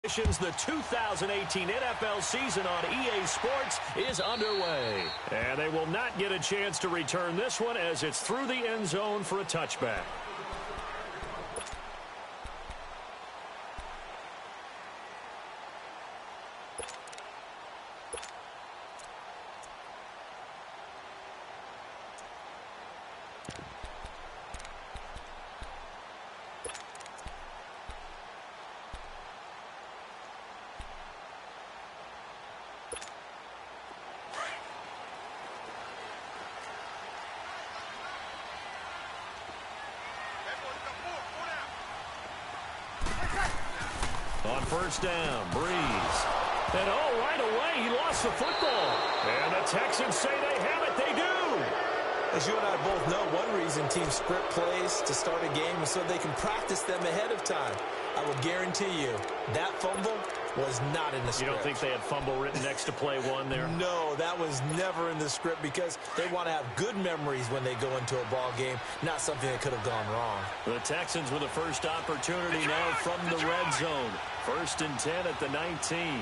The 2018 NFL season on EA Sports is underway. And they will not get a chance to return this one as it's through the end zone for a touchback. On first down, Breeze. And right away, he lost the football. And the Texans say they have it. They do. As you and I both know, one reason teams script plays to start a game is so they can practice them ahead of time. I will guarantee you that fumble was not in the script. You don't think they had fumble written next to play one there? No, that was never in the script because they want to have good memories when they go into a ball game, not something that could have gone wrong. The Texans with the first opportunity now from the red zone. 1st and 10 at the 19.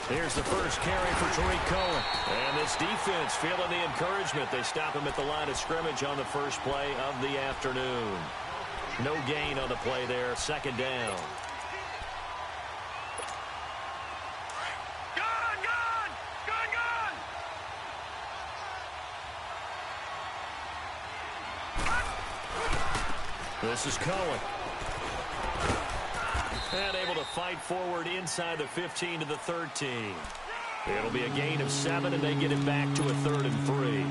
Here's the first carry for Tariq Cohen. And this defense feeling the encouragement. They stop him at the line of scrimmage on the first play of the afternoon. No gain on the play there. 2nd down. This is Cohen. And able to fight forward inside the 15 to the 13. It'll be a gain of 7, and they get it back to a 3rd and 3.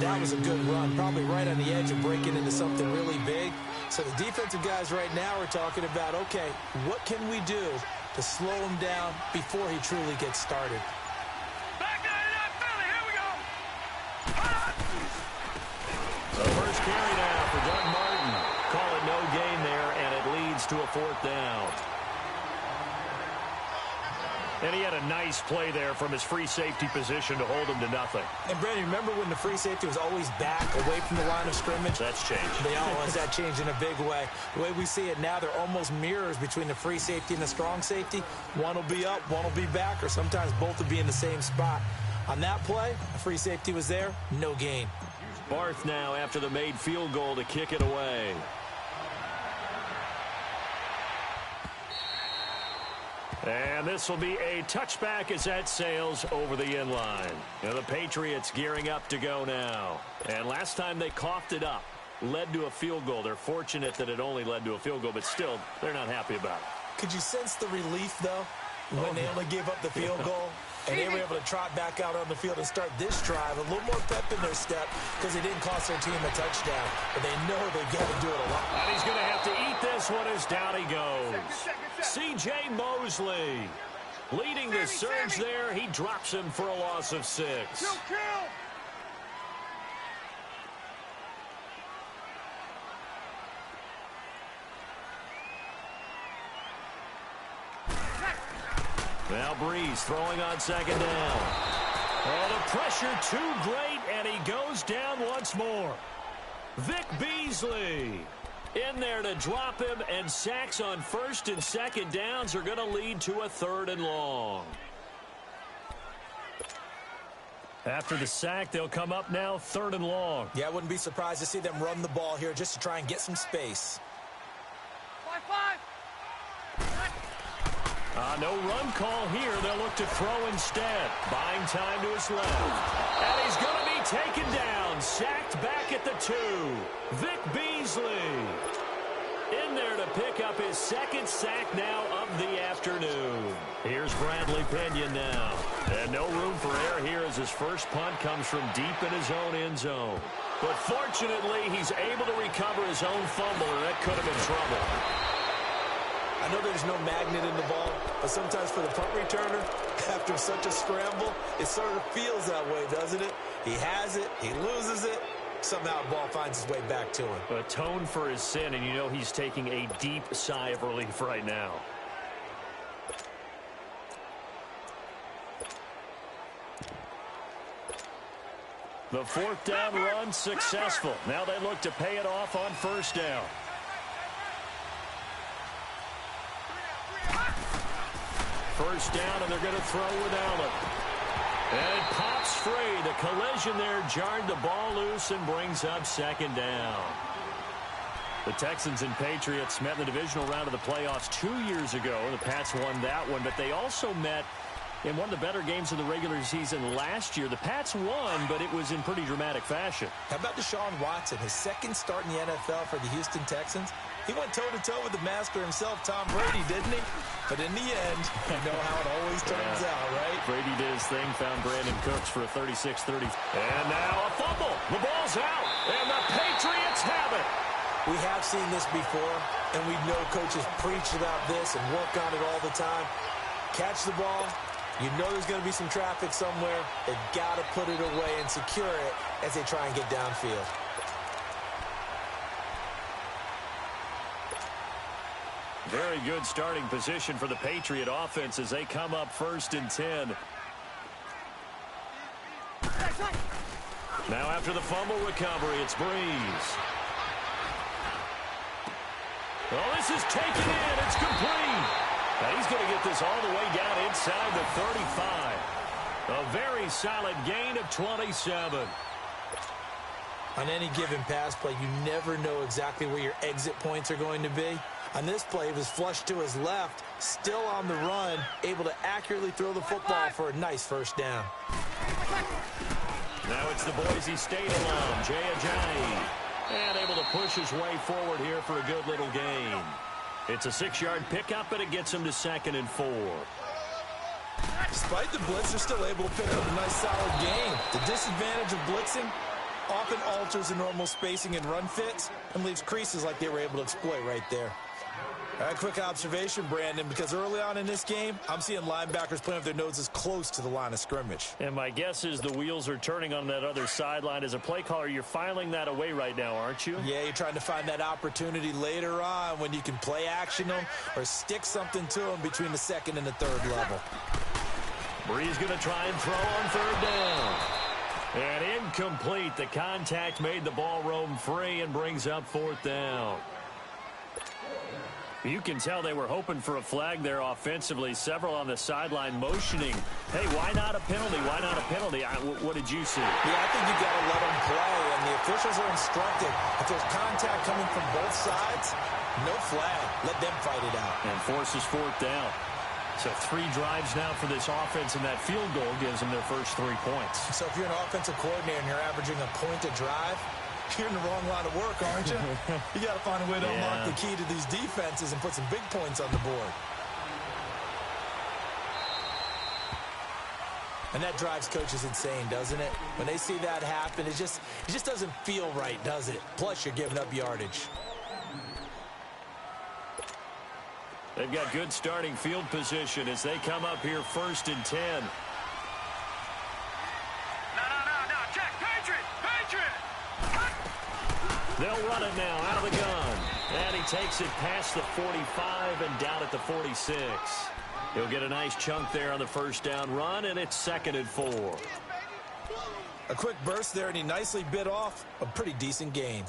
That was a good run, probably right on the edge of breaking into something really big. So the defensive guys right now are talking about, okay, what can we do to slow him down before he truly gets started? So first carry now for Doug Martin. Call it no gain there, and it leads to a 4th down. And he had a nice play there from his free safety position to hold him to nothing. And, Brandon, remember when the free safety was always back away from the line of scrimmage? That's changed. They always that changed in a big way. The way we see it now, they're almost mirrors between the free safety and the strong safety. One will be up, one will be back, or sometimes both will be in the same spot. On that play, the free safety was there, no gain. Barth now after the made field goal to kick it away. And this will be a touchback as that sails over the end line. Now the Patriots gearing up to go now. And last time they coughed it up, led to a field goal. They're fortunate that it only led to a field goal, but still, they're not happy about it. Could you sense the relief, though, when they only gave up the field goal? And they were able to trot back out on the field and start this drive. A little more pep in their step because they didn't cost their team a touchdown. But they know they've got to do it a lot. And he's going to have to eat this one as down he goes. C.J. Mosley leading the surge there. He drops him for a loss of 6. Now Breeze throwing on 2nd down. Oh, the pressure too great, and he goes down once more. Vic Beasley in there to drop him, and sacks on 1st and 2nd downs are going to lead to a 3rd and long. After the sack, they'll come up now 3rd and long. Yeah, I wouldn't be surprised to see them run the ball here just to try and get some space. No run call here. They'll look to throw instead. Buying time to his left. And he's going to be taken down. Sacked back at the 2. Vic Beasley in there to pick up his 2nd sack now of the afternoon. Here's Bradley Pinion now. And no room for error here as his first punt comes from deep in his own end zone. But fortunately, he's able to recover his own fumble, and that could have been trouble. I know there's no magnet in the ball, but sometimes for the punt returner, after such a scramble, it sort of feels that way, doesn't it? He has it, he loses it, somehow the ball finds its way back to him. Atone for his sin, and you know he's taking a deep sigh of relief right now. The fourth down run successful. Now they look to pay it off on first down. First down, and they're going to throw with Allen. And it pops free. The collision there jarred the ball loose and brings up second down. The Texans and Patriots met in the divisional round of the playoffs 2 years ago. The Pats won that one, but they also met in one of the better games of the regular season last year. The Pats won, but it was in pretty dramatic fashion. How about Deshaun Watson, his second start in the NFL for the Houston Texans? He went toe-to-toe with the master himself, Tom Brady, didn't he? But in the end, you know how it always turns out, right? Brady did his thing, found Brandon Cooks for a 36-30. And now a fumble. The ball's out, and the Patriots have it. We have seen this before, and we know coaches preach about this and work on it all the time. Catch the ball. You know there's going to be some traffic somewhere. They've got to put it away and secure it as they try and get downfield. Very good starting position for the Patriot offense as they come up 1st and 10. Now after the fumble recovery, it's Breeze. Oh, this is taken in. It's complete. Now he's going to get this all the way down inside the 35. A very solid gain of 27. On any given pass play, you never know exactly where your exit points are going to be. On this play, it was flushed to his left, still on the run, able to accurately throw the football for a nice first down. Now it's the Boise State alum, Jay Ajayi. And able to push his way forward here for a good little gain. It's a 6-yard pickup, and it gets him to 2nd and 4. Despite the blitz, they're still able to pick up a nice solid gain. The disadvantage of blitzing often alters the normal spacing and run fits and leaves creases like they were able to exploit right there. All right, quick observation, Brandon, because early on in this game, I'm seeing linebackers playing with their noses close to the line of scrimmage. And my guess is the wheels are turning on that other sideline. As a play caller, you're filing that away right now, aren't you? Yeah, you're trying to find that opportunity later on when you can play action them or stick something to them between the 2nd and the 3rd level. Breeze going to try and throw on 3rd down. And incomplete. The contact made the ball roam free and brings up 4th down. You can tell they were hoping for a flag there offensively. Several on the sideline motioning. Hey, why not a penalty? Why not a penalty? What did you see? Yeah, I think you got to let them play, and the officials are instructed. If there's contact coming from both sides, no flag. Let them fight it out. And forces 4th down. So 3 drives now for this offense, and that field goal gives them their first 3 points. So if you're an offensive coordinator and you're averaging a point a drive, you're in the wrong line of work, aren't you? You got to find a way to unlock the key to these defenses and put some big points on the board. And that drives coaches insane, doesn't it? When they see that happen, it just doesn't feel right, does it? Plus, you're giving up yardage. They've got good starting field position as they come up here 1st and 10. They'll run it now out of the gun. And he takes it past the 45 and down at the 46. He'll get a nice chunk there on the first down run, and it's 2nd and 4. A quick burst there, and he nicely bit off a pretty decent gain.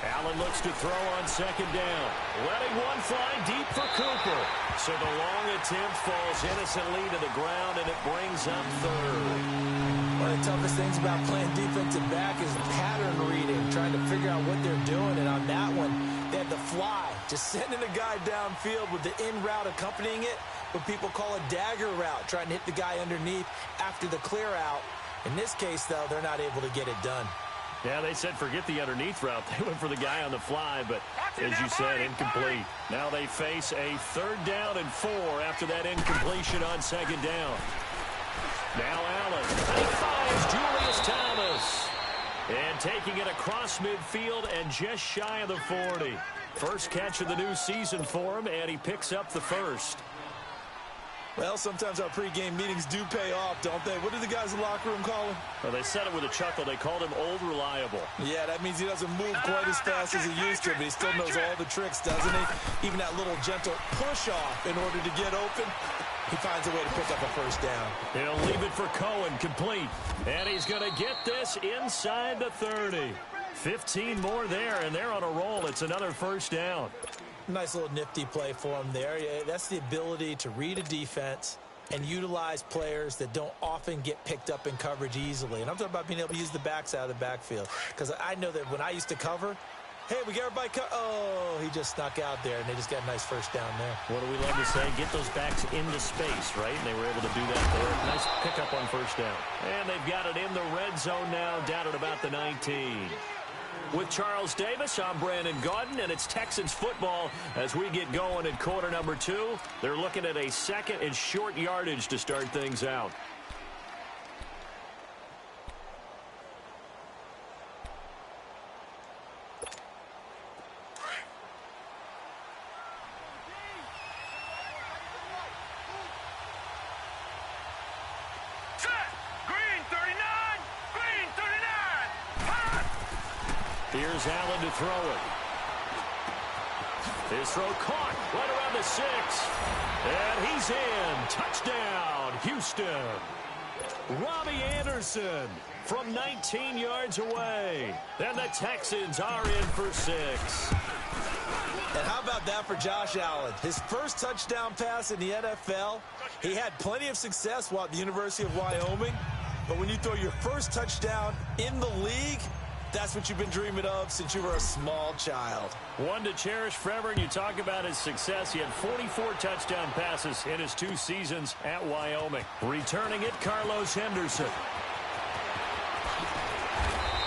Allen looks to throw on 2nd down. Letting one fly deep for Cooper. So the long attempt falls innocently to the ground, and it brings up 3rd. One of the toughest things about playing defensive back is pattern reading, trying to figure out what they're doing. And on that one, they had the fly, just sending a guy downfield with the in route accompanying it, what people call a dagger route, trying to hit the guy underneath after the clear out. In this case, though, they're not able to get it done. Yeah, they said forget the underneath route. They went for the guy on the fly, but as you said, incomplete. Now they face a 3rd down and 4 after that incompletion on 2nd down. Now Allen. He finds Julius Thomas. And taking it across midfield and just shy of the 40. First catch of the new season for him, and he picks up the first. Well, sometimes our pregame meetings do pay off, don't they? What do the guys in the locker room call him? Well, they said it with a chuckle. They called him Old Reliable. Yeah, that means he doesn't move quite as fast as he used to, but he still knows all the tricks, doesn't he? Even that little gentle push-off in order to get open, he finds a way to pick up a first down. He'll leave it for Cohen, complete. And he's going to get this inside the 30. 15 more there, and they're on a roll. It's another first down. Nice little nifty play for him there. Yeah, that's the ability to read a defense and utilize players that don't often get picked up in coverage easily. And I'm talking about being able to use the backs out of the backfield. Because I know that when I used to cover, hey, we got everybody oh, he just snuck out there, and they just got a nice first down there. What do we love to say? Get those backs into space, right? And they were able to do that there. Nice pickup on first down. And they've got it in the red zone now, down at about the 19. With Charles Davis, I'm Brandon Gaudin, and it's Texans football as we get going at quarter number 2. They're looking at a second and short yardage to start things out. Here's Allen to throw it. His throw caught right around the 6. And he's in. Touchdown, Houston. Robbie Anderson from 19 yards away. And the Texans are in for 6. And how about that for Josh Allen? His first touchdown pass in the NFL. He had plenty of success while at the University of Wyoming. But when you throw your first touchdown in the league, that's what you've been dreaming of since you were a small child. One to cherish forever, and you talk about his success. He had 44 touchdown passes in his 2 seasons at Wyoming. Returning it, Carlos Henderson.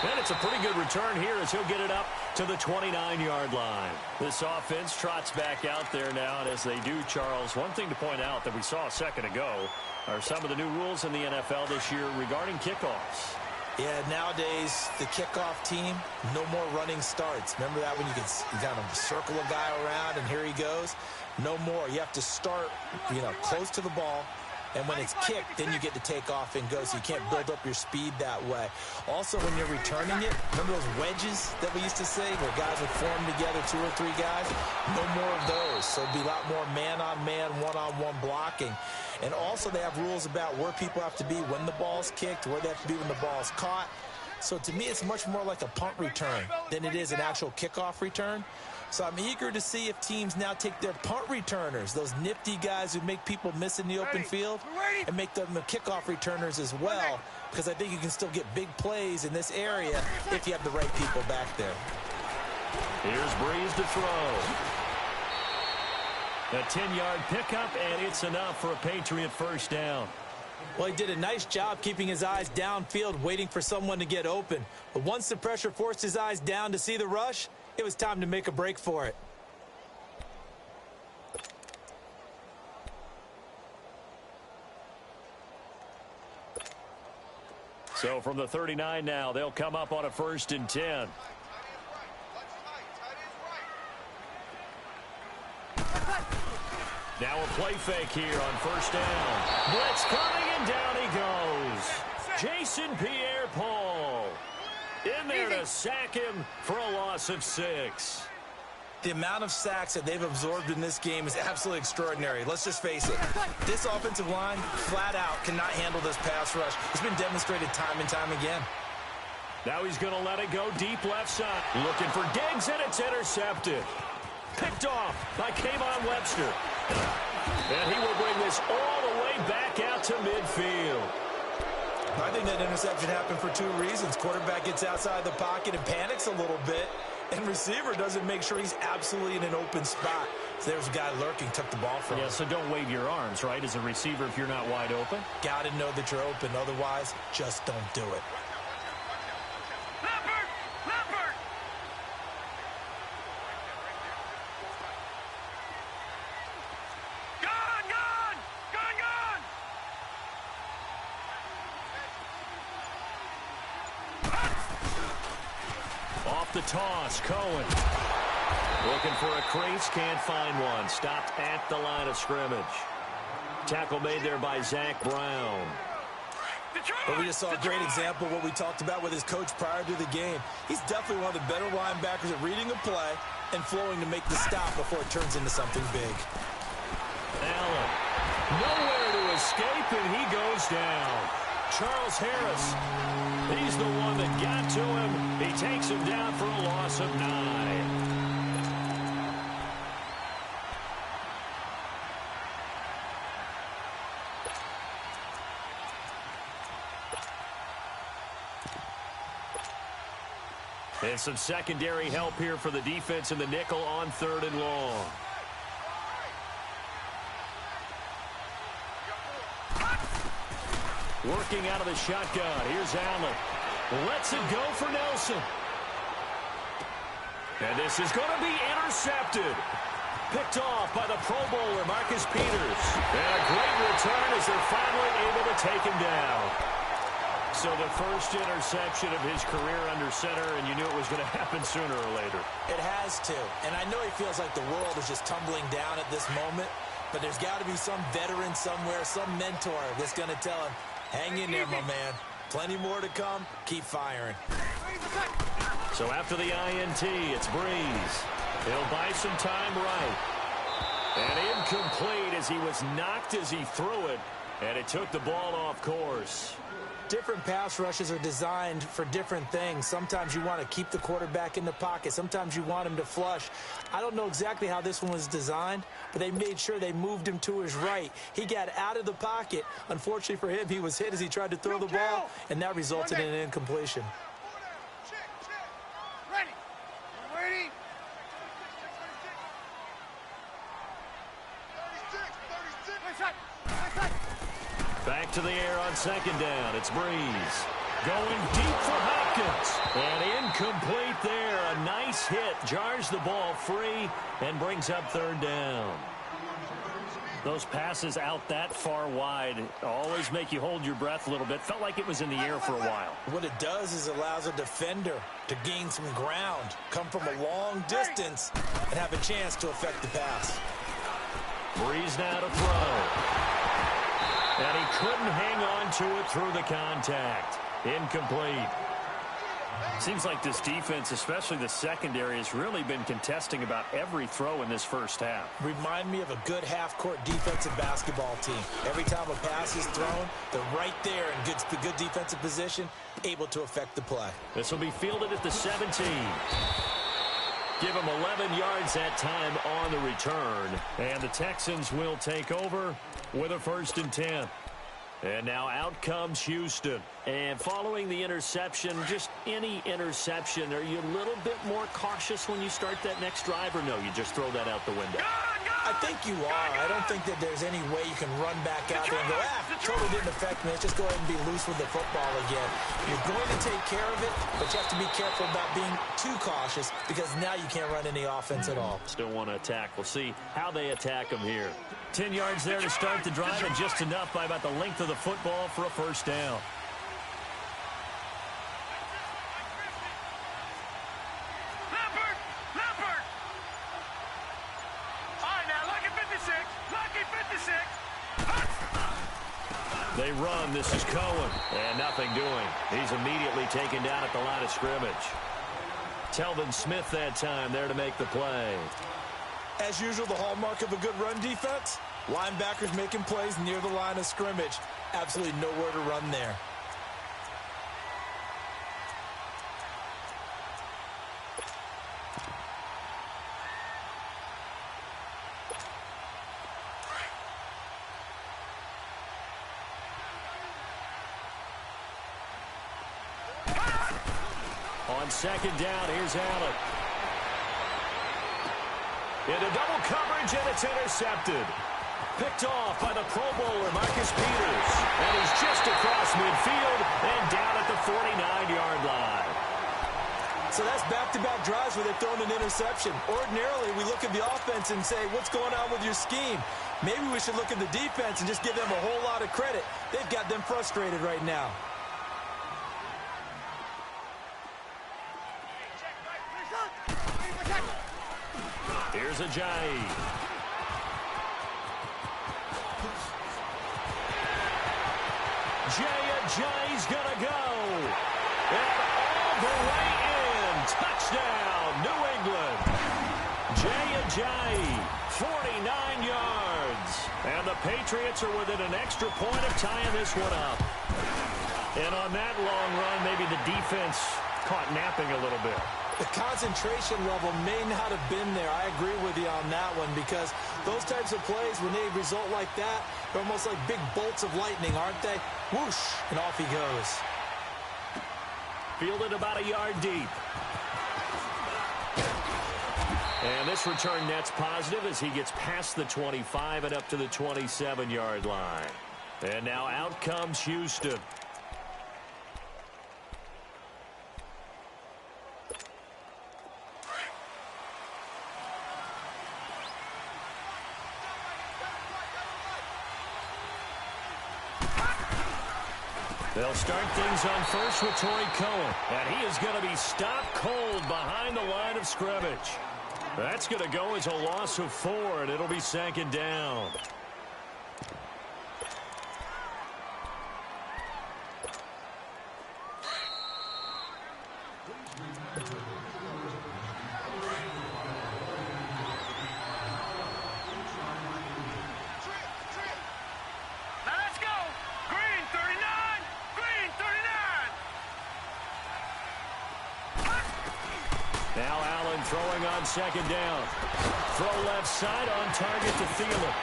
And it's a pretty good return here as he'll get it up to the 29-yard line. This offense trots back out there now, and as they do, Charles, one thing to point out that we saw a second ago are some of the new rules in the NFL this year regarding kickoffs. Yeah, nowadays, the kickoff team, no more running starts. Remember that when you kind of circle a guy around and here he goes? No more. You have to start, close to the ball. And when it's kicked, then you get to take off and go, so you can't build up your speed that way. Also, when you're returning it, remember those wedges that we used to say where guys would form together, 2 or 3 guys? No more of those. So it'd be a lot more man-on-man, one-on-one blocking. And also they have rules about where people have to be when the ball's kicked, where they have to be when the ball's caught. So to me, it's much more like a punt return than it is an actual kickoff return. So I'm eager to see if teams now take their punt returners, those nifty guys who make people miss in the open field, and make them the kickoff returners as well, because I think you can still get big plays in this area if you have the right people back there. Here's Breeze to throw. A 10-yard pickup, and it's enough for a Patriot first down. Well, he did a nice job keeping his eyes downfield, waiting for someone to get open. But once the pressure forced his eyes down to see the rush, it was time to make a break for it. So from the 39 now, they'll come up on a 1st and 10. Now a play fake here on 1st down. Blitz coming, and down he goes. Jason Pierre-Paul in there to sack him for a loss of 6. The amount of sacks that they've absorbed in this game is absolutely extraordinary. Let's just face it. This offensive line, flat out, cannot handle this pass rush. It's been demonstrated time and time again. Now he's going to let it go deep left side. Looking for Diggs, and it's intercepted. Picked off by Kayvon Webster. And he will bring this all the way back out to midfield. I think that interception happened for 2 reasons. Quarterback gets outside the pocket and panics a little bit, and receiver doesn't make sure he's absolutely in an open spot. So there's a guy lurking, took the ball from him. Yeah, so don't wave your arms, right, as a receiver if you're not wide open. Got to know that you're open. Otherwise, just don't do it. The toss, Cohen. Looking for a crease, can't find one. Stopped at the line of scrimmage. Tackle made there by Zach Brown. But we just saw a great example of what we talked about with his coach prior to the game. He's definitely one of the better linebackers at reading a play and flowing to make the stop before it turns into something big. Allen, nowhere to escape, and he goes down. Charles Harris, he's the one that got to him. He takes him down for a loss of 9. And some secondary help here for the defense in the nickel on 3rd and long. Working out of the shotgun. Here's Allen. Lets it go for Nelson. And this is going to be intercepted. Picked off by the Pro Bowler, Marcus Peters. And a great return as they're finally able to take him down. So the first interception of his career under center, and you knew it was going to happen sooner or later. It has to. And I know he feels like the world is just tumbling down at this moment, but there's got to be some veteran somewhere, some mentor that's going to tell him, hang in there, my man. Plenty more to come. Keep firing. So after the INT, it's Breeze. He'll buy some time right. And incomplete as he was knocked as he threw it, and it took the ball off course. Different pass rushes are designed for different things. Sometimes you want to keep the quarterback in the pocket. Sometimes you want him to flush. I don't know exactly how this one was designed, but they made sure they moved him to his right. He got out of the pocket. Unfortunately for him, he was hit as he tried to throw the ball, and that resulted in an incompletion. Back to the air on 2nd down. It's Breeze. Going deep for Hopkins. And incomplete there. A nice hit. Jars the ball free and brings up 3rd down. Those passes out that far wide always make you hold your breath a little bit. Felt like it was in the air for a while. What it does is allows a defender to gain some ground, come from a long distance, and have a chance to affect the pass. Breeze now to throw. And he couldn't hang on to it through the contact. Incomplete. Seems like this defense, especially the secondary, has really been contesting about every throw in this first half. Remind me of a good half-court defensive basketball team. Every time a pass is thrown, they're right there in good defensive position, able to affect the play. This will be fielded at the 17. Give him 11 yards that time on the return. And the Texans will take over with a 1st and 10. And now out comes Houston. And following the interception, just any interception, are you a little bit more cautious when you start that next drive, or no, you just throw that out the window? I think you are. I don't think that there's any way you can run back out there and go, totally didn't affect me. Let's just go ahead and be loose with the football again. You're going to take care of it, but you have to be careful about being too cautious because now you can't run any offense at all. Still want to attack. We'll see how they attack them here. 10 yards there to start the drive, and just enough by about the length of the football for a 1st down. They run. This is Cohen. And nothing doing. He's immediately taken down at the line of scrimmage. Telvin Smith that time there to make the play. As usual, the hallmark of a good run defense, linebackers making plays near the line of scrimmage. Absolutely nowhere to run there. On 2nd down, here's Allen. Into double coverage, and it's intercepted. Picked off by the Pro Bowler, Marcus Peters. And he's just across midfield and down at the 49-yard line. So that's back-to-back drives where they've thrown an interception. Ordinarily, we look at the offense and say, what's going on with your scheme? Maybe we should look at the defense and just give them a whole lot of credit. They've got them frustrated right now. Here's Ajayi. Ajayi's going to go. And all the way in. Touchdown, New England. Ajayi, 49 yards. And the Patriots are within an extra point of tying this one up. And on that long run, maybe the defense caught napping a little bit. The concentration level may not have been there. I agree with you on that one, because those types of plays, when they result like that, they're almost like big bolts of lightning, aren't they? Whoosh, and off he goes. Fielded about a yard deep. And this return net's positive as he gets past the 25 and up to the 27-yard line. And now out comes Houston. They'll start things on first with Torrey Cohen. And he is going to be stopped cold behind the line of scrimmage. That's going to go as a loss of 4, and it'll be second down. Now Allen throwing on second down. Throw left side on target to Thielen.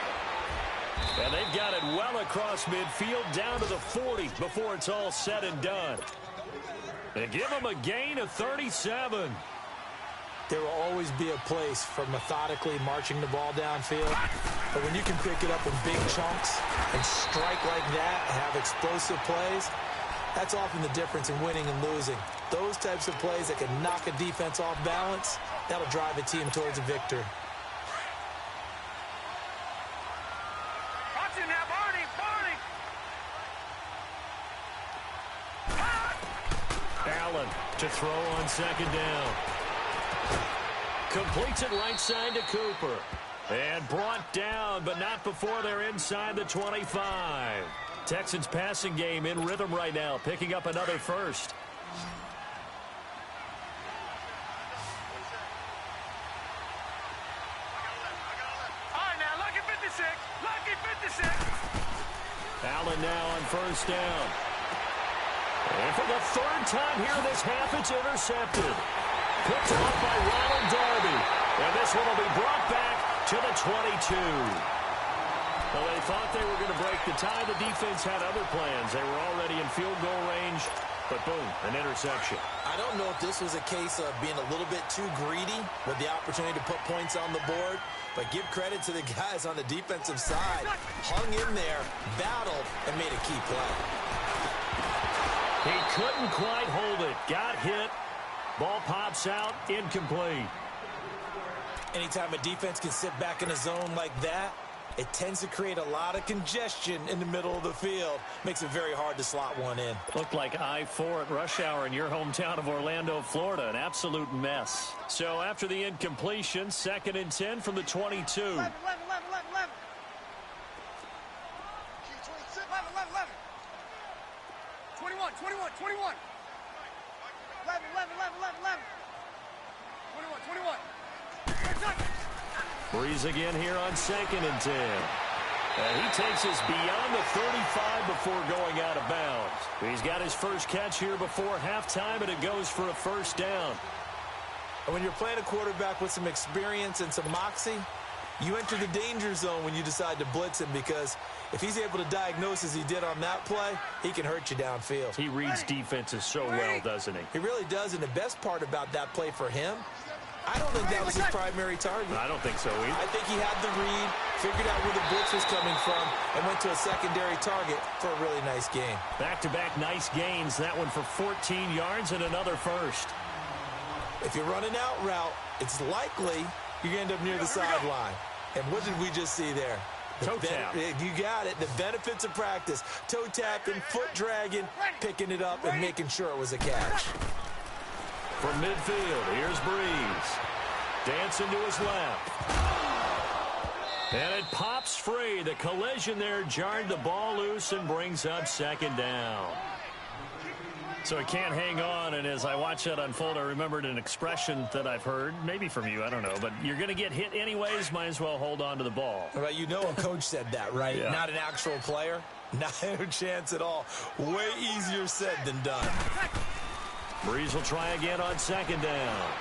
And they've got it well across midfield down to the 40 before it's all said and done. They give them a gain of 37. There will always be a place for methodically marching the ball downfield. But when you can pick it up in big chunks and strike like that, have explosive plays, that's often the difference in winning and losing. Those types of plays that can knock a defense off balance, that'll drive a team towards a victory. Allen to throw on second down. Completes it right side to Cooper. And brought down, but not before they're inside the 25. Texans passing game in rhythm right now, picking up another first. Allen now on first down. And for the third time here this half, it's intercepted. Picked off by Ronald Darby. And this one will be brought back to the 22. Well, they thought they were going to break the tie. The defense had other plans. They were already in field goal range. But boom, an interception. I don't know if this was a case of being a little bit too greedy with the opportunity to put points on the board. But give credit to the guys on the defensive side. Hung in there, battled, and made a key play. He couldn't quite hold it. Got hit. Ball pops out. Incomplete. Anytime a defense can sit back in a zone like that, it tends to create a lot of congestion in the middle of the field. Makes it very hard to slot one in. Looked like I-4 at rush hour in your hometown of Orlando, Florida. An absolute mess. So after the incompletion, 2nd and 10 from the 22. 11. 21. 11. 21. Breeze again here on 2nd and 10. And he takes us beyond the 35 before going out of bounds. He's got his first catch here before halftime, and it goes for a first down. And when you're playing a quarterback with some experience and some moxie, you enter the danger zone when you decide to blitz him, because if he's able to diagnose as he did on that play, he can hurt you downfield. He reads defenses so well, doesn't he? He really does, and the best part about that play for him, I don't think that was his primary target. I don't think so either. I think he had the read, figured out where the blitz was coming from, and went to a secondary target for a really nice game. Back-to-back nice gains. That one for 14 yards and another first. If you run an out route, it's likely you're going to end up near the sideline. And what did we just see there? Toe tap. You got it. The benefits of practice. Toe tapping, foot dragging, picking it up, and making sure it was a catch. From midfield, here's Breeze. Dancing to his left. And it pops free. The collision there jarred the ball loose and brings up second down. So he can't hang on, and as I watch that unfold, I remembered an expression that I've heard, maybe from you, I don't know, but you're going to get hit anyways, might as well hold on to the ball. Right, you know a coach said that, right? Yeah. Not an actual player. Not a chance at all. Way easier said than done. Breeze will try again on second down.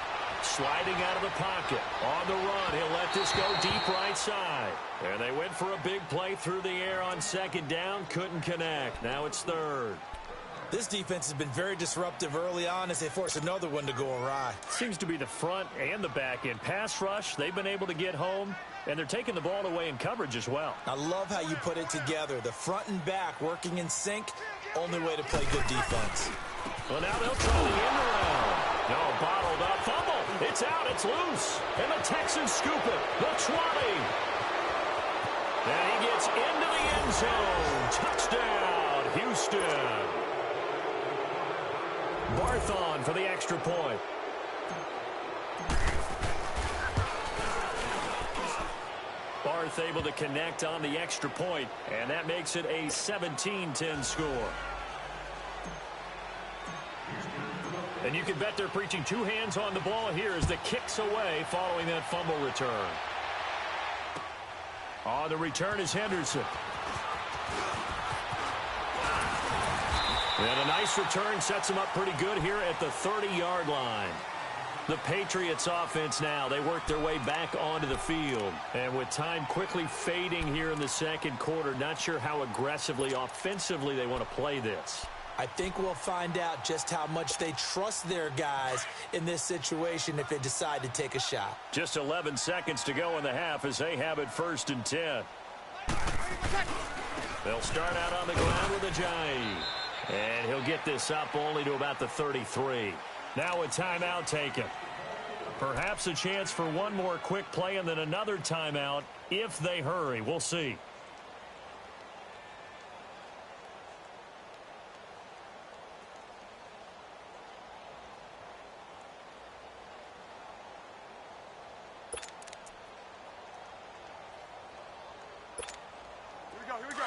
Sliding out of the pocket. On the run, he'll let this go deep right side. And they went for a big play through the air on second down. Couldn't connect. Now it's third. This defense has been very disruptive early on as they force another one to go awry. Seems to be the front and the back end. Pass rush, they've been able to get home, and they're taking the ball away in coverage as well. I love how you put it together. The front and back working in sync. Only way to play good defense. Well, now they'll try the end around. No, bottled up. Fumble. It's out. It's loose. And the Texans scoop it. The 20. And he gets into the end zone. Touchdown, Houston. Barthon for the extra point. Barth able to connect on the extra point, and that makes it a 17-10 score. And you can bet they're preaching two hands on the ball here as the kick's away following that fumble return. On the return is Henderson. And a nice return sets them up pretty good here at the 30-yard line. The Patriots offense now, they work their way back onto the field. And with time quickly fading here in the second quarter, not sure how aggressively, offensively they want to play this. I think we'll find out just how much they trust their guys in this situation if they decide to take a shot. Just 11 seconds to go in the half as they have it 1st and 10. They'll start out on the ground with Ajayi. And he'll get this up only to about the 33. Now a timeout taken. Perhaps a chance for one more quick play and then another timeout if they hurry. We'll see. Here we go.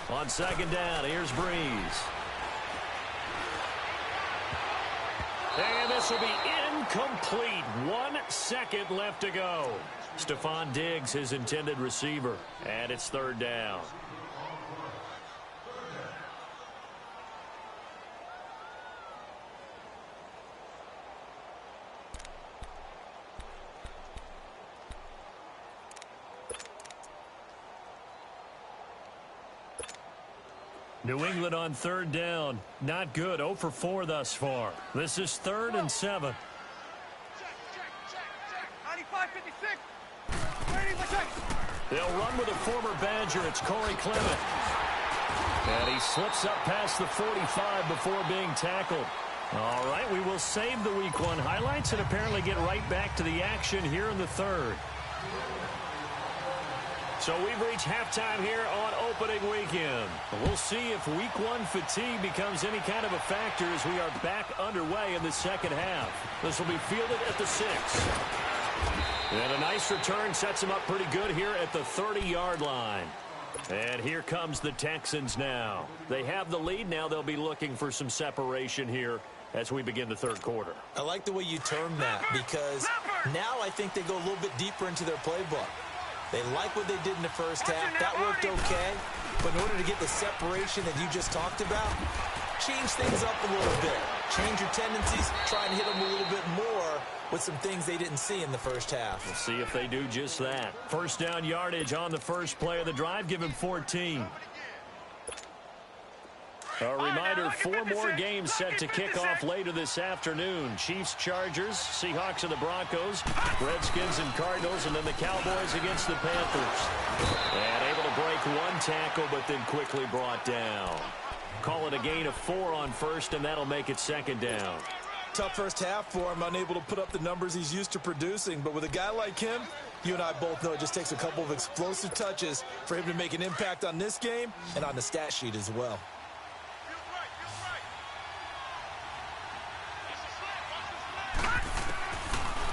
On second down, here's Breeze. And this will be incomplete. 1 second left to go. Stephon Diggs, his intended receiver. And it's third down. New England on third down. Not good. 0 for 4 thus far. This is 3rd and 7. Check. 95-56. They'll run with a former Badger. It's Corey Clement. And he slips up past the 45 before being tackled. All right, we will save the Week 1 highlights and apparently get right back to the action here in the third. So we've reached halftime here on opening weekend. We'll see if Week 1 fatigue becomes any kind of a factor as we are back underway in the second half. This will be fielded at the 6. And a nice return sets them up pretty good here at the 30-yard line. And here comes the Texans now. They have the lead. Now they'll be looking for some separation here as we begin the third quarter. I like the way you term that because now I think they go a little bit deeper into their playbook. They like what they did in the first half. That worked okay. But in order to get the separation that you just talked about, change things up a little bit. Change your tendencies. Try and hit them a little bit more with some things they didn't see in the first half. We'll see if they do just that. First down yardage on the first play of the drive. Give him 14. A reminder, 4 more games set to kick off later this afternoon. Chiefs, Chargers, Seahawks and the Broncos, Redskins and Cardinals, and then the Cowboys against the Panthers. And able to break 1 tackle, but then quickly brought down. Call it a gain of 4 on first, and that'll make it second down. Tough first half for him, unable to put up the numbers he's used to producing. But with a guy like him, you and I both know it just takes a couple of explosive touches for him to make an impact on this game and on the stat sheet as well.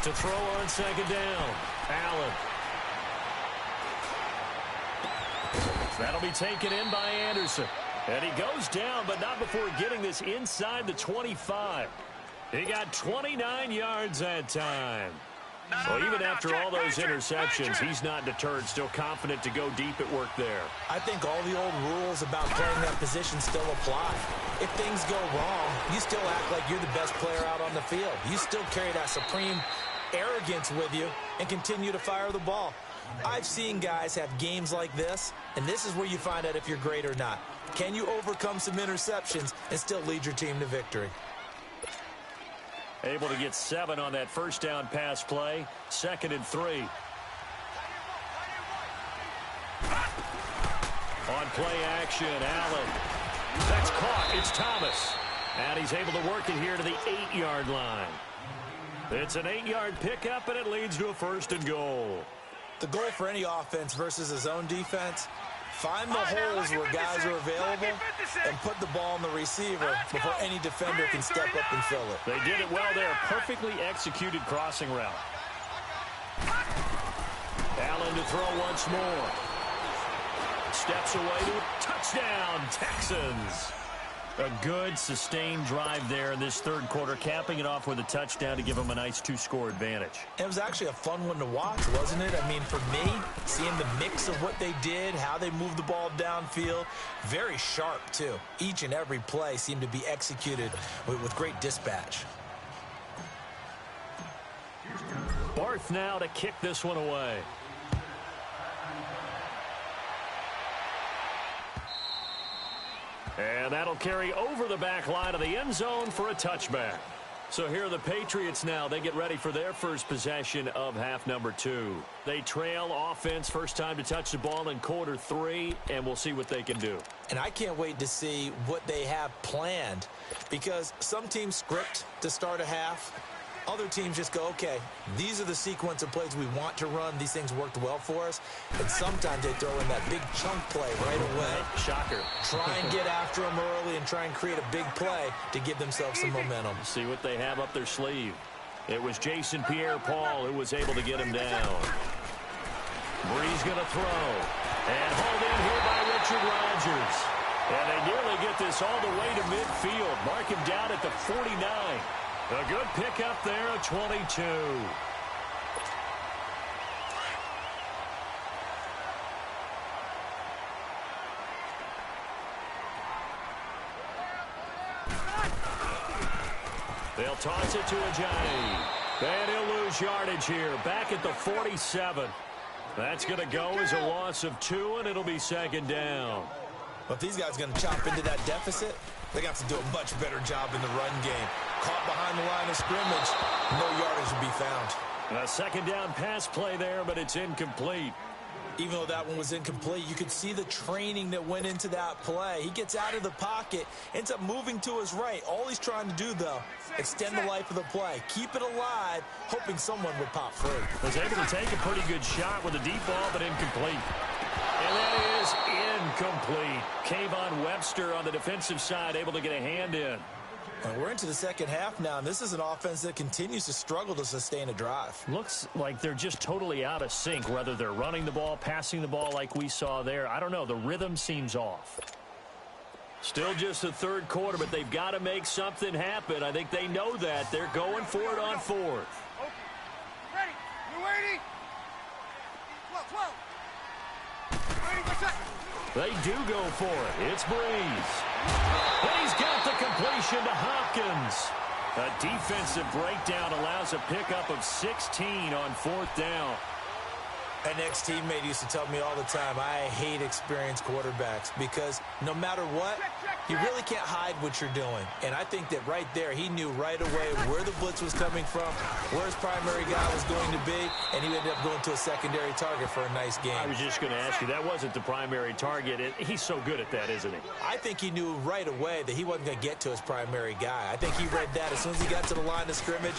To throw on second down, Allen. That'll be taken in by Anderson. And he goes down, but not before getting this inside the 25. He got 29 yards that time. So even after all those interceptions, he's not deterred, still confident to go deep at work there. I think all the old rules about playing that position still apply. If things go wrong, you still act like you're the best player out on the field. You still carry that supreme arrogance with you and continue to fire the ball. I've seen guys have games like this, and this is where you find out if you're great or not. Can you overcome some interceptions and still lead your team to victory? Able to get 7 on that first down pass play. 2nd and 3. On play action, Allen. That's caught. It's Thomas. And he's able to work it here to the 8-yard line. It's an 8-yard pickup, and it leads to a 1st and goal. The goal for any offense versus his own defense, find the holes where guys are available and put the ball on the receiver before any defender can step up and fill it. They did it well there. Perfectly executed crossing route. Allen to throw once more. Steps away to touchdown, Texans. A good, sustained drive there in this third quarter, capping it off with a touchdown to give them a nice 2-score advantage. It was actually a fun one to watch, wasn't it? I mean, for me, seeing the mix of what they did, how they moved the ball downfield, very sharp, too. Each and every play seemed to be executed with great dispatch. Barth now to kick this one away. And that'll carry over the back line of the end zone for a touchback. So here are the Patriots now. They get ready for their first possession of half number 2. They trail offense, first time to touch the ball in quarter 3, and we'll see what they can do. And I can't wait to see what they have planned, because some teams script to start a half. Other teams just go, okay, these are the sequence of plays we want to run. These things worked well for us. And sometimes they throw in that big chunk play right away. Shocker. Try and get after them early and try and create a big play to give themselves some momentum. See what they have up their sleeve. It was Jason Pierre-Paul who was able to get him down. Brees going to throw. And hauled in here by Richard Rodgers. And they nearly get this all the way to midfield. Mark him down at the 49. A good pickup there at 22. They'll toss it to Ajani. And he'll lose yardage here. Back at the 47. That's going to go as a loss of 2, and it'll be 2nd down. But if these guys are going to chop into that deficit, they're going to have to do a much better job in the run game. Caught behind the line of scrimmage, no yardage will be found. A 2nd down pass play there, but it's incomplete. Even though that one was incomplete, you could see the training that went into that play. He gets out of the pocket, ends up moving to his right. All he's trying to do, though, extend the life of the play. Keep it alive, hoping someone would pop free. Was able to take a pretty good shot with a deep ball, but incomplete. And that is incomplete. Kayvon Webster on the defensive side, able to get a hand in. And we're into the second half now, and this is an offense that continues to struggle to sustain a drive. Looks like they're just totally out of sync, whether they're running the ball, passing the ball like we saw there. I don't know. The rhythm seems off. Still just the third quarter, but they've got to make something happen. I think they know that. They're going for it on 4th. Okay. Ready. You ready? 12. Ready for second. They do go for it. It's Brees. And he's got the completion to Hopkins. A defensive breakdown allows a pickup of 16 on 4th down. An ex-teammate used to tell me all the time, I hate experienced quarterbacks because No matter what, you really can't hide what you're doing. And I think that right there, he knew right away where the blitz was coming from, where his primary guy was going to be, and he ended up going to a secondary target for a nice game. I was just going to ask you, that wasn't the primary target. He's so good at that, isn't he? I think he knew right away that he wasn't going to get to his primary guy. I think he read that as soon as he got to the line of scrimmage,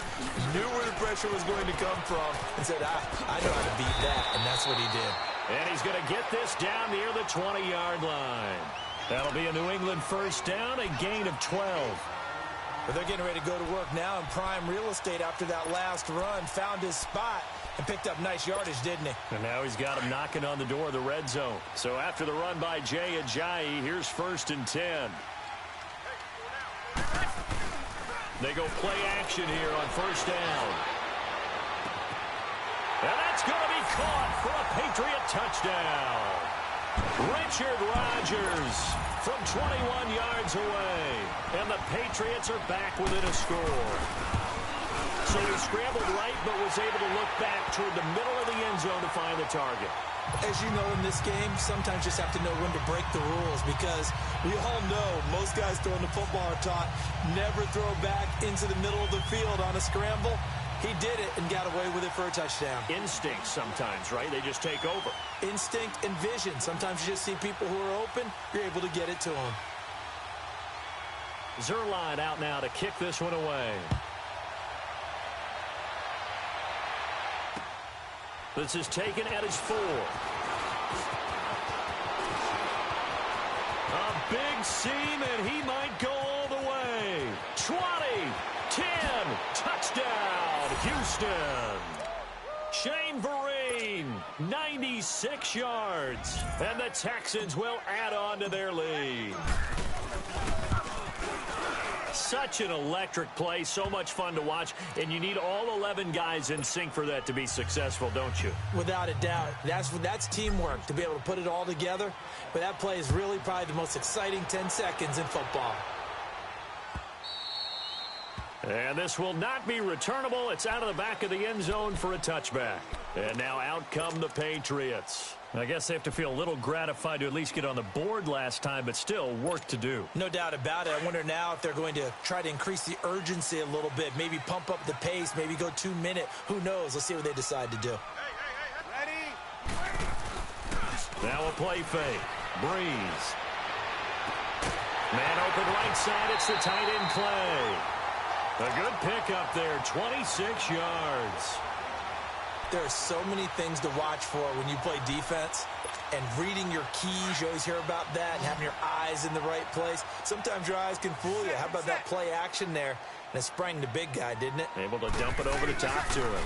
knew where the pressure was going to come from, and said, I know how to beat that, and that's what he did. And he's going to get this down near the 20-yard line. That'll be a New England first down, a gain of 12. But they're getting ready to go to work now in prime real estate after that last run. Found his spot and picked up nice yardage, didn't he? And now he's got him knocking on the door of the red zone. So after the run by Jay Ajayi, here's 1st and 10. They go play action here on 1st down. And that's going to be caught for a Patriot touchdown. Richard Rodgers from 21 yards away. And the Patriots are back within a score. So he scrambled right but was able to look back toward the middle of the end zone to find the target. As you know, in this game, sometimes you just have to know when to break the rules, because we all know most guys throwing the football are taught never throw back into the middle of the field on a scramble. He did it and got away with it for a touchdown. Instinct sometimes, right? They just take over. Instinct and vision. Sometimes you just see people who are open, you're able to get it to them. Zuerlein out now to kick this one away. This is taken at his 4. A big seam, and he might go all the way. 20, 10, touchdown, Houston. Shane Vereen, 96 yards. And the Texans will add on to their lead. Such an electric play, so much fun to watch, and you need all 11 guys in sync for that to be successful, don't you? Without a doubt. That's teamwork, to be able to put it all together. But that play is really probably the most exciting 10 seconds in football. And this will not be returnable. It's out of the back of the end zone for a touchback. And now out come the Patriots. I guess they have to feel a little gratified to at least get on the board last time, but still work to do. No doubt about it. I wonder now if they're going to try to increase the urgency a little bit, maybe pump up the pace, maybe go 2-minute. Who knows? Let's see what they decide to do. Ready? Now a play fake. Breeze. Man open right side. It's the tight end play. A good pickup there. 26 yards. There are so many things to watch for when you play defense, and reading your keys, you always hear about that, and having your eyes in the right place. Sometimes your eyes can fool you. How about that play action there? And it sprang the big guy, didn't it? Able to dump it over the top to him.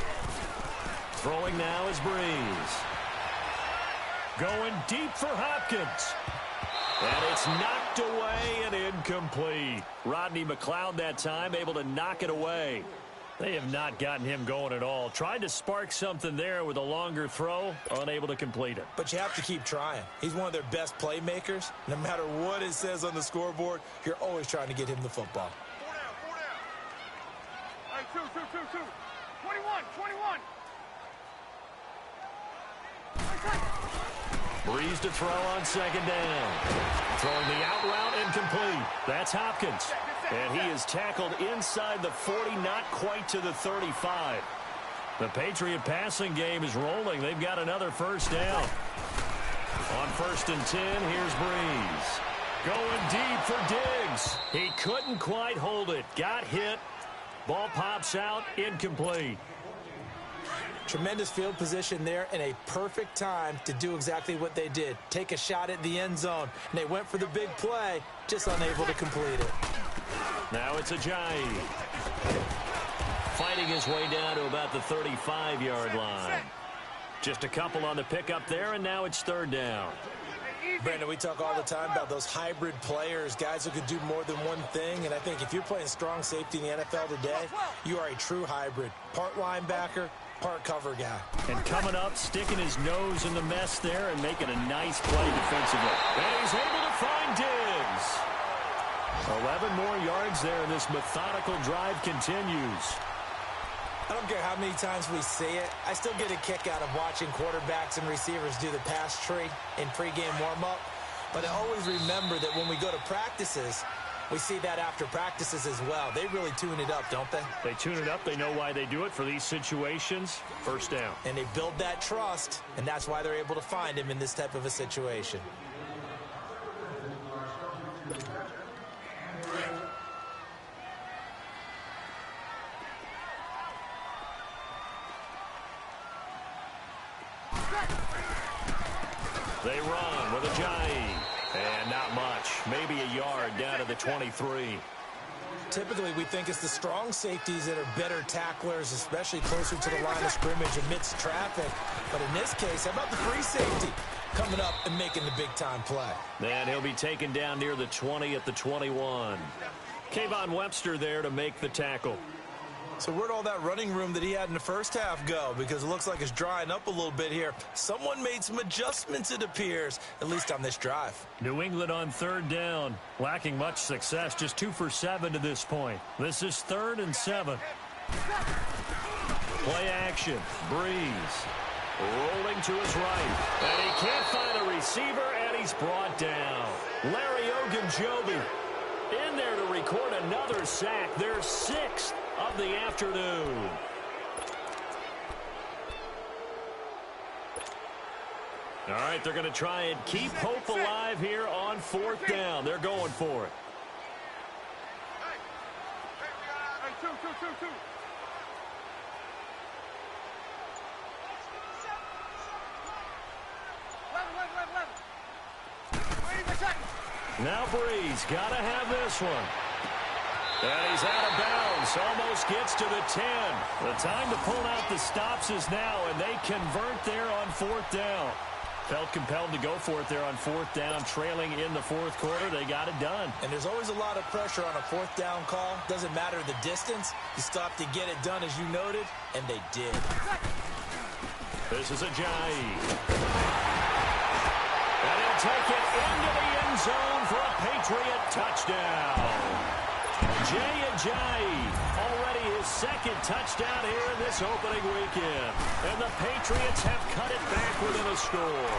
Throwing now is Breeze. Going deep for Hopkins. And it's knocked away and incomplete. Rodney McLeod that time able to knock it away. They have not gotten him going at all. Tried to spark something there with a longer throw, unable to complete it. But you have to keep trying. He's one of their best playmakers. No matter what it says on the scoreboard, you're always trying to get him the football. 4 down. Hey, 2. 21. Breeze to throw on second down. Throwing the out route and complete. That's Hopkins. And he is tackled inside the 40, not quite to the 35. The Patriot passing game is rolling. They've got another first down. On 1st and 10, here's Breeze. Going deep for Diggs. He couldn't quite hold it. Got hit. Ball pops out, incomplete. Tremendous field position there and a perfect time to do exactly what they did. Take a shot at the end zone. And they went for the big play, just unable to complete it. Now it's Ajayi. Fighting his way down to about the 35-yard line. Just a couple on the pickup there, and now it's 3rd down. Brandon, we talk all the time about those hybrid players, guys who can do more than one thing. And I think if you're playing strong safety in the NFL today, you are a true hybrid. Part linebacker, part cover guy. And coming up, sticking his nose in the mess there and making a nice play defensively. And he's able to find Diggs. 11 more yards there, and this methodical drive continues. I don't care how many times we see it. I still get a kick out of watching quarterbacks and receivers do the pass tree in pregame warm-up. But I always remember that when we go to practices, we see that after practices as well. They really tune it up, don't they? They tune it up. They know why they do it for these situations. First down. And they build that trust, and that's why they're able to find him in this type of a situation. They run with Ajayi. And not much. Maybe a yard down to the 23. Typically, we think it's the strong safeties that are better tacklers, especially closer to the line of scrimmage amidst traffic. But in this case, how about the free safety coming up and making the big-time play? Then he'll be taken down near the 20 at the 21. Kayvon Webster there to make the tackle. So where'd all that running room that he had in the first half go? Because it looks like it's drying up a little bit here. Someone made some adjustments, it appears, at least on this drive. New England on third down. Lacking much success, just 2 for 7 to this point. This is 3rd and 7. Play action. Breeze. Rolling to his right. And he can't find a receiver, and he's brought down. Larry Ogunjobi in there to record another sack. Their 6th of the afternoon. All right, they're going to try and keep hope alive here on 4th down. They're going for it. Hey, two. Left. Now Breeze got to have this one. And he's out of bounds. Almost gets to the 10. The time to pull out the stops is now, and they convert there on 4th down. Felt compelled to go for it there on 4th down, trailing in the 4th quarter. They got it done. And there's always a lot of pressure on a 4th down call. Doesn't matter the distance. You stop to get it done, as you noted, and they did. This is Ajayi. And he'll take it into the end zone for a Patriot touchdown. Jay Ajayi, already his 2nd touchdown here in this opening weekend. And the Patriots have cut it back within a score.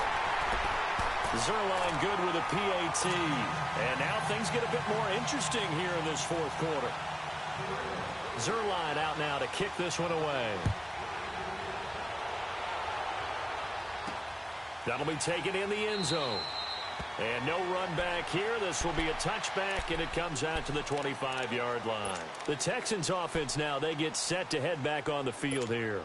Zuerlein good with a PAT. And now things get a bit more interesting here in this 4th quarter. Zuerlein out now to kick this one away. That'll be taken in the end zone. And no run back here. This will be a touchback, and it comes out to the 25-yard line. The Texans offense now, they get set to head back on the field here.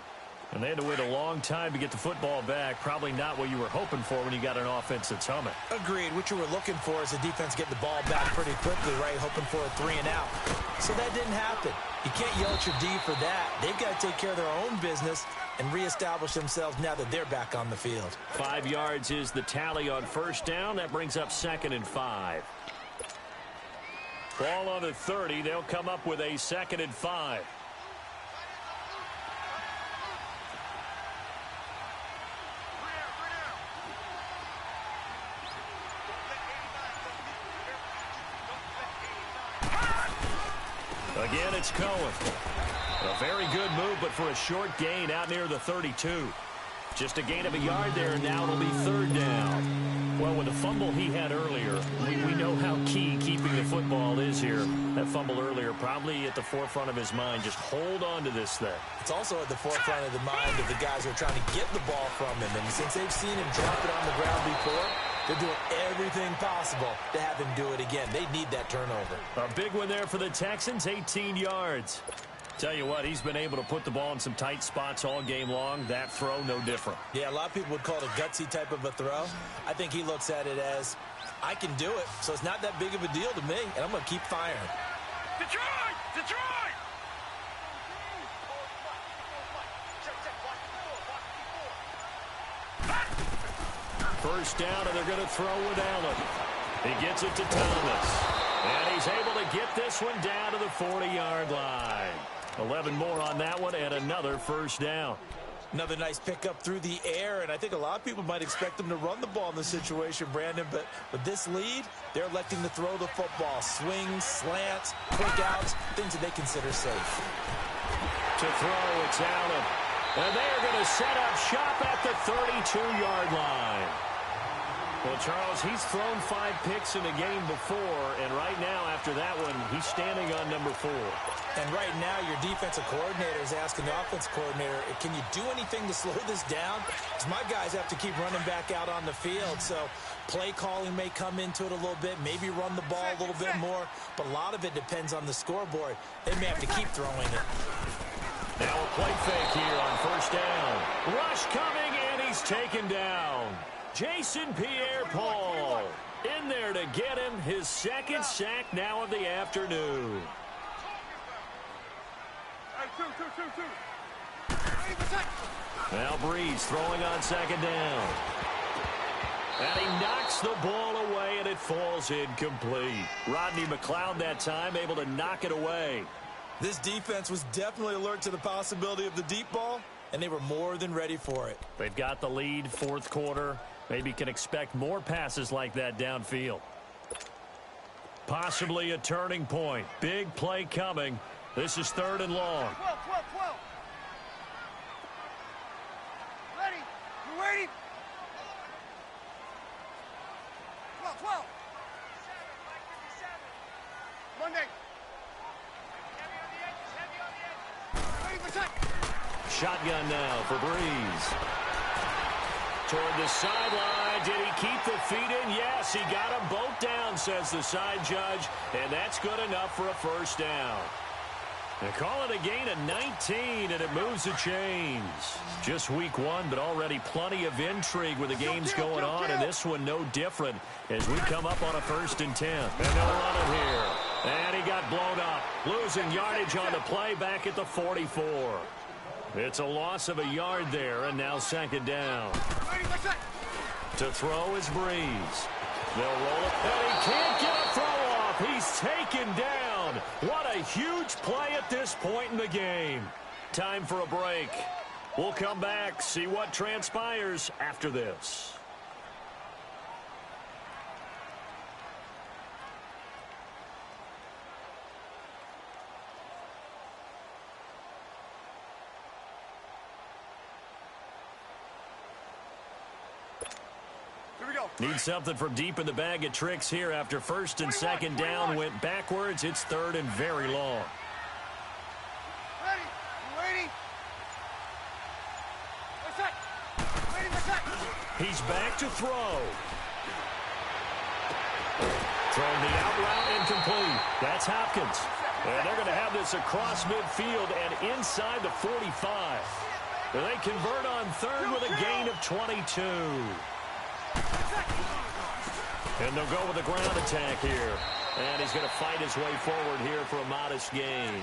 And they had to wait a long time to get the football back. Probably not what you were hoping for when you got an offense that's humming. Agreed. What you were looking for is the defense getting the ball back pretty quickly, right? Hoping for a 3 and out. So that didn't happen. You can't yell at your D for that. They've got to take care of their own business and reestablish themselves now that they're back on the field. 5 yards is the tally on 1st down. That brings up 2nd and 5. Ball on the 30. They'll come up with a 2nd and 5. Again, it's Cohen. A very good move, but for a short gain out near the 32. Just a gain of a yard there, and now it'll be 3rd down. Well, with the fumble he had earlier, we know how key keeping the football is here. That fumble earlier probably at the forefront of his mind. Just hold on to this thing. It's also at the forefront of the mind of the guys who are trying to get the ball from him. And since they've seen him drop it on the ground before, they're doing everything possible to have him do it again. They need that turnover. A big one there for the Texans, 18 yards. Tell you what, he's been able to put the ball in some tight spots all game long. That throw, no different. Yeah, a lot of people would call it a gutsy type of a throw. I think he looks at it as, I can do it, so it's not that big of a deal to me, and I'm going to keep firing. Detroit! Detroit! First down, and they're going to throw with Allen. He gets it to Thomas. And he's able to get this one down to the 40-yard line. 11 more on that one, and another first down. Another nice pickup through the air, and I think a lot of people might expect them to run the ball in this situation, Brandon, but with this lead, they're electing to throw the football. Swings, slants, quick outs, things that they consider safe. To throw, it's Allen. And they are going to set up shop at the 32-yard line. Well, Charles, he's thrown 5 picks in a game before, and right now, after that one, he's standing on number 4. And right now, your defensive coordinator is asking the offensive coordinator, can you do anything to slow this down? Because my guys have to keep running back out on the field. So play calling may come into it a little bit, maybe run the ball a little bit more, but a lot of it depends on the scoreboard. They may have to keep throwing it. Now a play fake here on first down. Rush coming, and he's taken down. Jason Pierre-Paul in there to get him his second sack now of the afternoon. Now Breeze throwing on second down. And he knocks the ball away, and it falls incomplete. Rodney McLeod that time able to knock it away. This defense was definitely alert to the possibility of the deep ball, and they were more than ready for it. They've got the lead, fourth quarter. Maybe can expect more passes like that downfield. Possibly a turning point. Big play coming. This is 3rd and long. 12. Ready? You ready? 12. Monday. Ready for set. Shotgun now for Breeze. Toward the sideline. Did he keep the feet in? Yes, he got them both down, says the side judge. And that's good enough for a first down. They call it a gain of 19, and it moves the chains. Just week 1, but already plenty of intrigue with the games going on, and this one no different as we come up on a 1st and 10. And they'll run it here. And he got blown up, losing yardage on the play back at the 44. It's a loss of a yard there, and now 2nd down. To throw is Breeze. They'll roll it, and he can't get a throw off. He's taken down. What a huge play at this point in the game. Time for a break. We'll come back, see what transpires after this. Need something from deep in the bag of tricks here after 1st and 2nd down. Went backwards. It's 3rd and very long. Ready? You ready? Set. Ready for set. He's back to throw. Throwing the out route incomplete. That's Hopkins. And they're going to have this across midfield and inside the 45. They convert on 3rd with a gain of 22. And they'll go with a ground attack here. And he's going to fight his way forward here for a modest gain.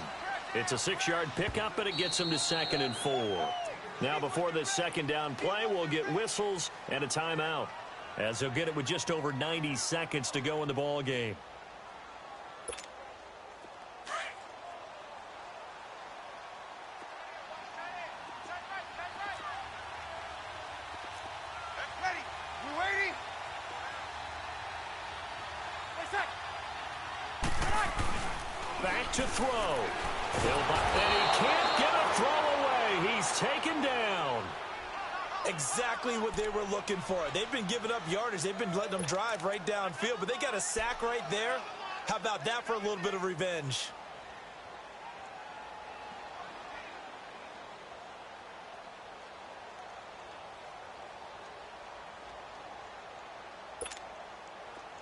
It's a 6-yard pickup, and it gets him to 2nd and 4. Now, before this 2nd down play, we'll get whistles and a timeout, as they'll get it with just over 90 seconds to go in the ball game. Back to throw. And he can't get a throw away. He's taken down. Exactly what they were looking for. They've been giving up yardage. They've been letting them drive right downfield, but they got a sack right there. How about that for a little bit of revenge?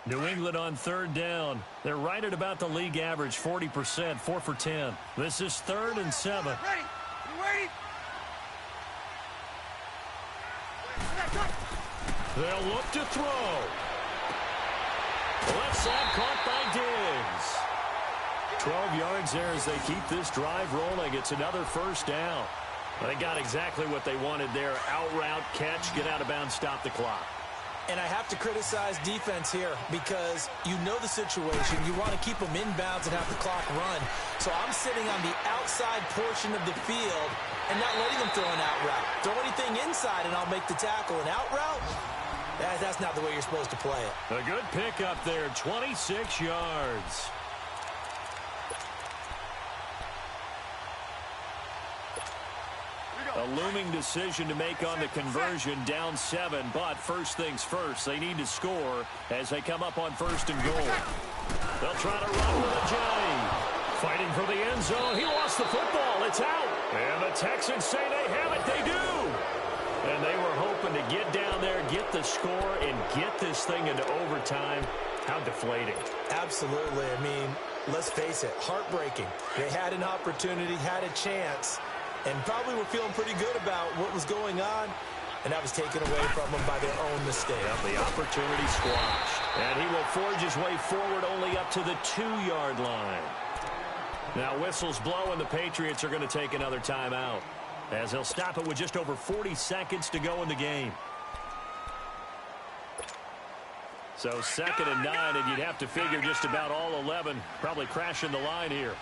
New England on 3rd down. They're right at about the league average, 40%, 4 for 10. This is 3rd and 7. Ready? You ready? They'll look to throw. Left side caught by Diggs. 12 yards there as they keep this drive rolling. It's another first down. They got exactly what they wanted there. Out route, catch, get out of bounds, stop the clock. And I have to criticize defense here because you know the situation. You want to keep them inbounds and have the clock run. So I'm sitting on the outside portion of the field and not letting them throw an out route. Throw anything inside and I'll make the tackle. An out route? That's not the way you're supposed to play it. A good pickup there, 26 yards. A A looming decision to make on the conversion, down 7. But first things first, they need to score as they come up on 1st and goal. They'll try to run with a J. Fighting for the end zone. He lost the football. It's out. And the Texans say they have it. They do. And they were hoping to get down there, get the score, and get this thing into overtime. How deflating. Absolutely. I mean, let's face it, heartbreaking. They had an opportunity, had a chance, and probably were feeling pretty good about what was going on, and that was taken away from them by their own mistake. The opportunity squashed. And he will forge his way forward only up to the 2-yard line. Now whistles blow, and the Patriots are going to take another timeout, as they'll stop it with just over 40 seconds to go in the game. So 2nd and 9, and you'd have to figure just about all 11 probably crashing the line here.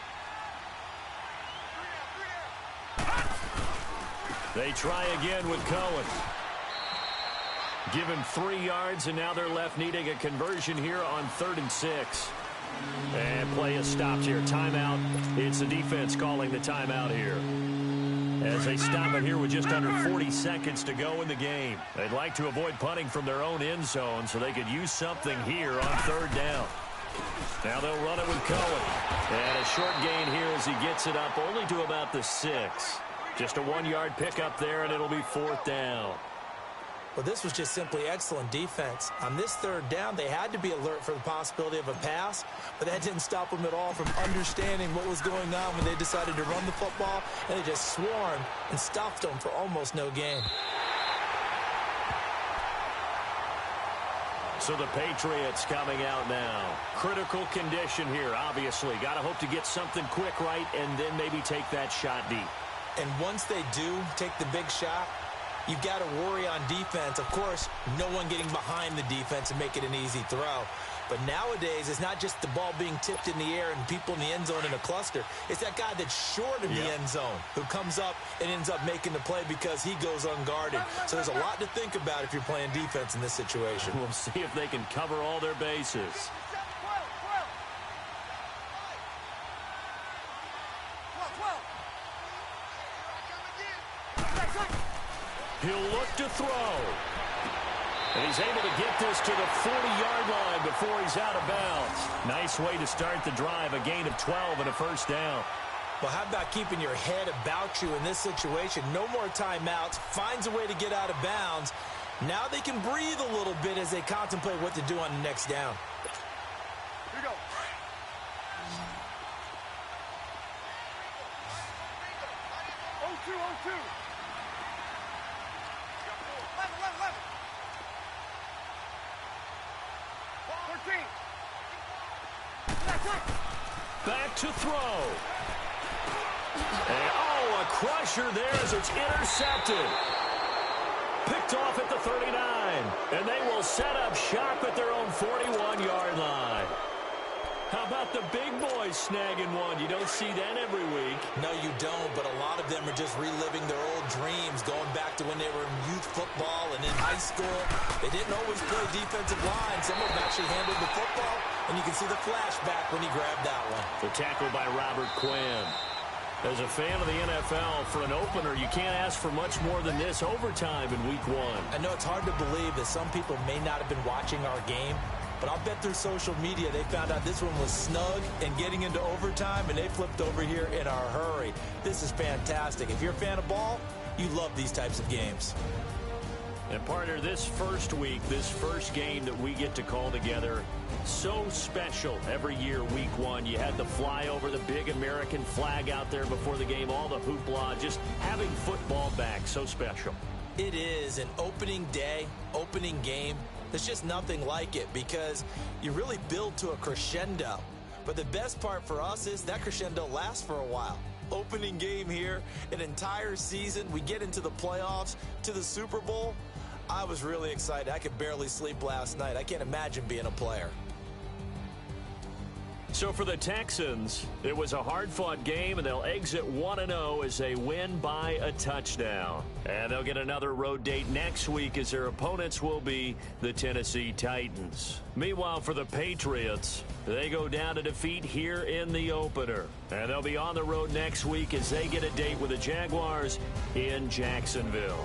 They try again with Cohen. Give him 3 yards, and now they're left needing a conversion here on 3rd and 6. And play is stopped here. Timeout. It's the defense calling the timeout here, as they stop it here with just under 40 seconds to go in the game. They'd like to avoid punting from their own end zone so they could use something here on 3rd down. Now they'll run it with Cohen. And a short gain here as he gets it up only to about the 6. Just a 1-yard pickup there, and it'll be 4th down. Well, this was just simply excellent defense. On this 3rd down, they had to be alert for the possibility of a pass, but that didn't stop them at all from understanding what was going on when they decided to run the football, and they just swarmed and stuffed them for almost no gain. So the Patriots coming out now. Critical condition here, obviously. Got to hope to get something quick right and then maybe take that shot deep. And once they do take the big shot, you've got to worry on defense. Of course, no one getting behind the defense and make it an easy throw. But nowadays, it's not just the ball being tipped in the air and people in the end zone in a cluster. It's that guy that's short of the end zone who comes up and ends up making the play because he goes unguarded. So there's a lot to think about if you're playing defense in this situation. We'll see if they can cover all their bases. He'll look to throw. And he's able to get this to the 40-yard line before he's out of bounds. Nice way to start the drive, a gain of 12 and a 1st down. Well, how about keeping your head about you in this situation? No more timeouts. Finds a way to get out of bounds. Now they can breathe a little bit as they contemplate what to do on the next down. Here we go. Oh, 2. 11. 13. Back to throw. And, a crusher there as it's intercepted. Picked off at the 39. And they will set up shop at their own 41-yard line. How about the big boys snagging one? You don't see that every week. No, you don't, but a lot of them are just reliving their old dreams, going back to when they were in youth football and in high school. They didn't always play defensive line. Some of them actually handled the football, and you can see the flashback when he grabbed that one. The tackle by Robert Quinn. As a fan of the NFL, for an opener, you can't ask for much more than this overtime in Week 1. I know it's hard to believe that some people may not have been watching our game, but I'll bet through social media they found out this one was snug and getting into overtime, and they flipped over here in a hurry. This is fantastic. If you're a fan of ball, you love these types of games. And partner, this first week, this first game that we get to call together, so special every year, Week 1. You had the flyover, the big American flag out there before the game, all the hoopla, just having football back, so special. It is an opening day, opening game. There's just nothing like it because you really build to a crescendo. But the best part for us is that crescendo lasts for a while. Opening game here, an entire season. We get into the playoffs, to the Super Bowl. I was really excited. I could barely sleep last night. I can't imagine being a player. So for the Texans, it was a hard-fought game, and they'll exit 1-0 as they win by a touchdown. And they'll get another road date next week as their opponents will be the Tennessee Titans. Meanwhile, for the Patriots, they go down to defeat here in the opener. And they'll be on the road next week as they get a date with the Jaguars in Jacksonville.